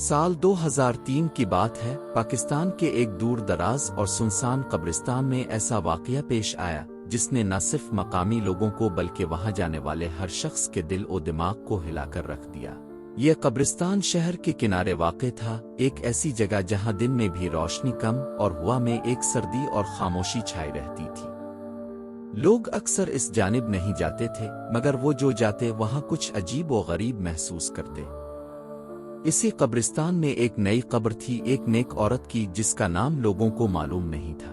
سال 2003 کی بات ہے، پاکستان کے ایک دور دراز اور سنسان قبرستان میں ایسا واقعہ پیش آیا جس نے نہ صرف مقامی لوگوں کو بلکہ وہاں جانے والے ہر شخص کے دل و دماغ کو ہلا کر رکھ دیا۔ یہ قبرستان شہر کے کنارے واقع تھا، ایک ایسی جگہ جہاں دن میں بھی روشنی کم اور ہوا میں ایک سردی اور خاموشی چھائی رہتی تھی۔ لوگ اکثر اس جانب نہیں جاتے تھے، مگر وہ جو جاتے وہاں کچھ عجیب و غریب محسوس کرتے۔ اسی قبرستان میں ایک نئی قبر تھی، ایک نیک عورت کی جس کا نام لوگوں کو معلوم نہیں تھا۔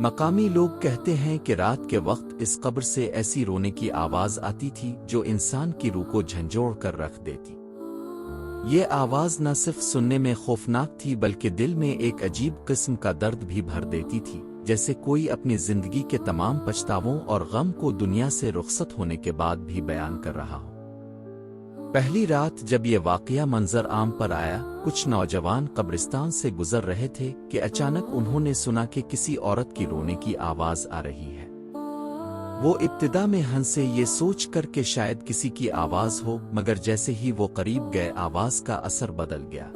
مقامی لوگ کہتے ہیں کہ رات کے وقت اس قبر سے ایسی رونے کی آواز آتی تھی جو انسان کی روح کو جھنجھوڑ کر رکھ دیتی۔ یہ آواز نہ صرف سننے میں خوفناک تھی بلکہ دل میں ایک عجیب قسم کا درد بھی بھر دیتی تھی، جیسے کوئی اپنی زندگی کے تمام پچھتاووں اور غم کو دنیا سے رخصت ہونے کے بعد بھی بیان کر رہا ہو۔ پہلی رات جب یہ واقعہ منظر عام پر آیا، کچھ نوجوان قبرستان سے گزر رہے تھے کہ اچانک انہوں نے سنا کہ کسی عورت کی رونے کی آواز آ رہی ہے۔ وہ ابتدا میں ہنسے یہ سوچ کر کہ شاید کسی کی آواز ہو، مگر جیسے ہی وہ قریب گئے آواز کا اثر بدل گیا۔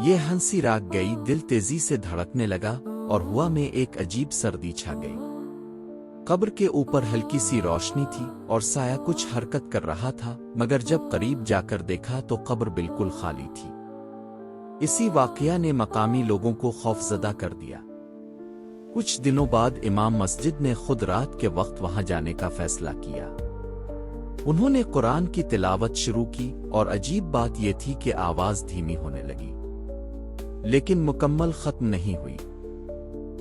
یہ ہنسی راگ گئی، دل تیزی سے دھڑکنے لگا اور ہوا میں ایک عجیب سردی چھا گئی۔ قبر کے اوپر ہلکی سی روشنی تھی اور سایہ کچھ حرکت کر رہا تھا، مگر جب قریب جا کر دیکھا تو قبر بالکل خالی تھی۔ اسی واقعہ نے مقامی لوگوں کو خوفزدہ کر دیا۔ کچھ دنوں بعد امام مسجد نے خود رات کے وقت وہاں جانے کا فیصلہ کیا۔ انہوں نے قرآن کی تلاوت شروع کی اور عجیب بات یہ تھی کہ آواز دھیمی ہونے لگی، لیکن مکمل ختم نہیں ہوئی۔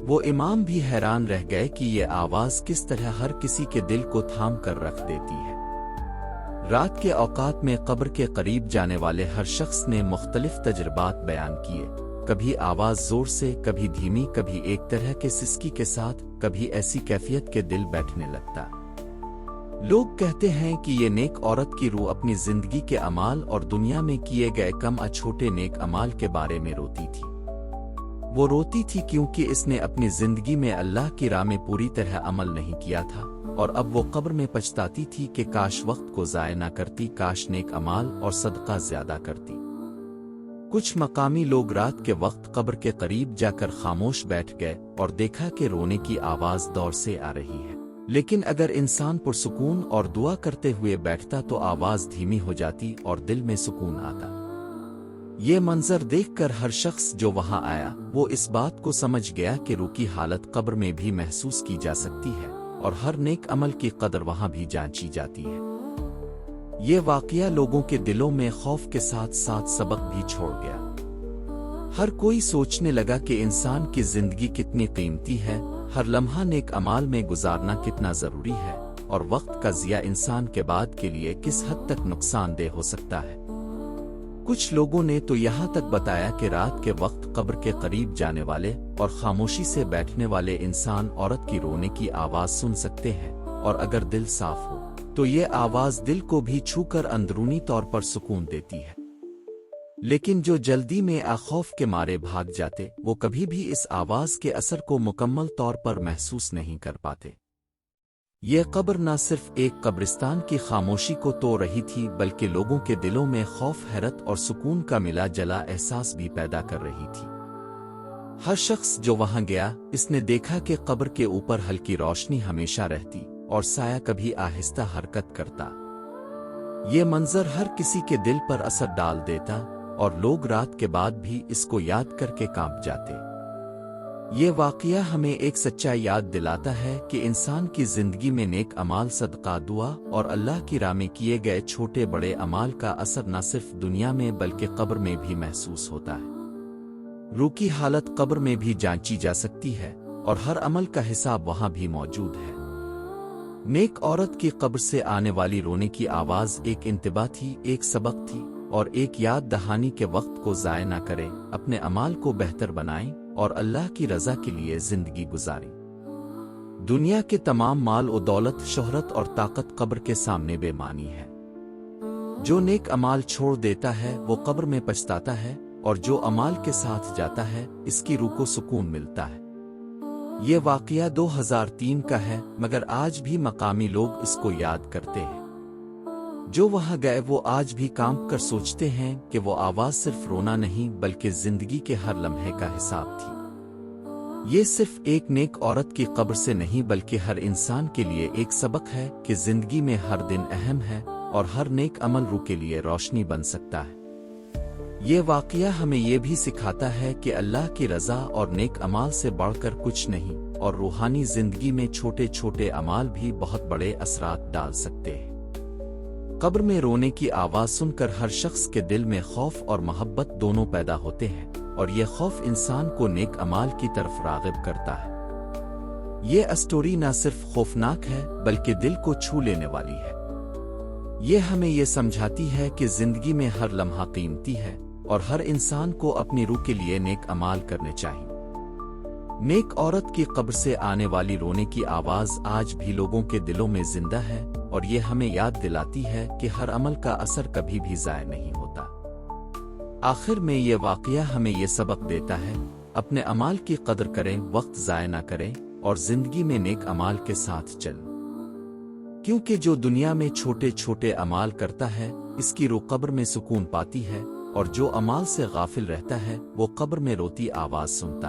وہ امام بھی حیران رہ گئے کہ یہ آواز کس طرح ہر کسی کے دل کو تھام کر رکھ دیتی ہے۔ رات کے اوقات میں قبر کے قریب جانے والے ہر شخص نے مختلف تجربات بیان کیے، کبھی آواز زور سے، کبھی دھیمی، کبھی ایک طرح کے سسکی کے ساتھ، کبھی ایسی کیفیت کے دل بیٹھنے لگتا۔ لوگ کہتے ہیں کہ یہ نیک عورت کی روح اپنی زندگی کے اعمال اور دنیا میں کیے گئے کم چھوٹے نیک اعمال کے بارے میں روتی تھی۔ وہ روتی تھی کیونکہ اس نے اپنی زندگی میں اللہ کی راہ میں پوری طرح عمل نہیں کیا تھا، اور اب وہ قبر میں پچھتاتی تھی کہ کاش وقت کو ضائع نہ کرتی، کاش نیک اعمال اور صدقہ زیادہ کرتی۔ کچھ مقامی لوگ رات کے وقت قبر کے قریب جا کر خاموش بیٹھ گئے اور دیکھا کہ رونے کی آواز دور سے آ رہی ہے، لیکن اگر انسان پرسکون اور دعا کرتے ہوئے بیٹھتا تو آواز دھیمی ہو جاتی اور دل میں سکون آتا۔ یہ منظر دیکھ کر ہر شخص جو وہاں آیا وہ اس بات کو سمجھ گیا کہ روح کی حالت قبر میں بھی محسوس کی جا سکتی ہے، اور ہر نیک عمل کی قدر وہاں بھی جانچی جاتی ہے۔ یہ واقعہ لوگوں کے دلوں میں خوف کے ساتھ ساتھ سبق بھی چھوڑ گیا۔ ہر کوئی سوچنے لگا کہ انسان کی زندگی کتنی قیمتی ہے، ہر لمحہ نیک اعمال میں گزارنا کتنا ضروری ہے، اور وقت کا ضیاع انسان کے بعد کے لیے کس حد تک نقصان دہ ہو سکتا ہے۔ کچھ لوگوں نے تو یہاں تک بتایا کہ رات کے وقت قبر کے قریب جانے والے اور خاموشی سے بیٹھنے والے انسان عورت کی رونے کی آواز سن سکتے ہیں، اور اگر دل صاف ہو تو یہ آواز دل کو بھی چھو کر اندرونی طور پر سکون دیتی ہے۔ لیکن جو جلدی میں خوف کے مارے بھاگ جاتے وہ کبھی بھی اس آواز کے اثر کو مکمل طور پر محسوس نہیں کر پاتے۔ یہ قبر نہ صرف ایک قبرستان کی خاموشی کو توڑ رہی تھی بلکہ لوگوں کے دلوں میں خوف، حیرت اور سکون کا ملا جلا احساس بھی پیدا کر رہی تھی۔ ہر شخص جو وہاں گیا اس نے دیکھا کہ قبر کے اوپر ہلکی روشنی ہمیشہ رہتی اور سایہ کبھی آہستہ حرکت کرتا۔ یہ منظر ہر کسی کے دل پر اثر ڈال دیتا اور لوگ رات کے بعد بھی اس کو یاد کر کے کانپ جاتے۔ یہ واقعہ ہمیں ایک سچائی یاد دلاتا ہے کہ انسان کی زندگی میں نیک اعمال، صدقہ، دعا اور اللہ کی راہ میں کیے گئے چھوٹے بڑے اعمال کا اثر نہ صرف دنیا میں بلکہ قبر میں بھی محسوس ہوتا ہے۔ روح کی حالت قبر میں بھی جانچی جا سکتی ہے اور ہر عمل کا حساب وہاں بھی موجود ہے۔ نیک عورت کی قبر سے آنے والی رونے کی آواز ایک انتباہ تھی، ایک سبق تھی اور ایک یاد دہانی کے وقت کو ضائع نہ کریں، اپنے اعمال کو بہتر بنائیں اور اللہ کی رضا کے لیے زندگی گزاریں۔ دنیا کے تمام مال و دولت، شہرت اور طاقت قبر کے سامنے بے معنی ہے۔ جو نیک اعمال چھوڑ دیتا ہے وہ قبر میں پچھتاتا ہے، اور جو اعمال کے ساتھ جاتا ہے اس کی روح کو سکون ملتا ہے۔ یہ واقعہ 2003 کا ہے، مگر آج بھی مقامی لوگ اس کو یاد کرتے ہیں۔ جو وہاں گئے وہ آج بھی کانپ کر سوچتے ہیں کہ وہ آواز صرف رونا نہیں بلکہ زندگی کے ہر لمحے کا حساب تھی۔ یہ صرف ایک نیک عورت کی قبر سے نہیں بلکہ ہر انسان کے لیے ایک سبق ہے کہ زندگی میں ہر دن اہم ہے اور ہر نیک عمل روح کے لیے روشنی بن سکتا ہے۔ یہ واقعہ ہمیں یہ بھی سکھاتا ہے کہ اللہ کی رضا اور نیک اعمال سے بڑھ کر کچھ نہیں، اور روحانی زندگی میں چھوٹے چھوٹے اعمال بھی بہت بڑے اثرات ڈال سکتے ہیں۔ قبر میں رونے کی آواز سن کر ہر شخص کے دل میں خوف اور محبت دونوں پیدا ہوتے ہیں، اور یہ خوف انسان کو نیک اعمال کی طرف راغب کرتا ہے۔ یہ اسٹوری نہ صرف خوفناک ہے بلکہ دل کو چھو لینے والی ہے۔ یہ ہمیں یہ سمجھاتی ہے کہ زندگی میں ہر لمحہ قیمتی ہے اور ہر انسان کو اپنی روح کے لیے نیک اعمال کرنے چاہیے۔ نیک عورت کی قبر سے آنے والی رونے کی آواز آج بھی لوگوں کے دلوں میں زندہ ہے، اور یہ ہمیں یاد دلاتی ہے کہ ہر عمل کا اثر کبھی بھی ضائع نہیں ہوتا۔ آخر میں یہ واقعہ ہمیں یہ سبق دیتا ہے، اپنے اعمال کی قدر کریں، وقت ضائع نہ کریں اور زندگی میں نیک اعمال کے ساتھ چلیں، کیونکہ جو دنیا میں چھوٹے چھوٹے اعمال کرتا ہے اس کی روح قبر میں سکون پاتی ہے، اور جو اعمال سے غافل رہتا ہے وہ قبر میں روتی آواز سنتا ہے۔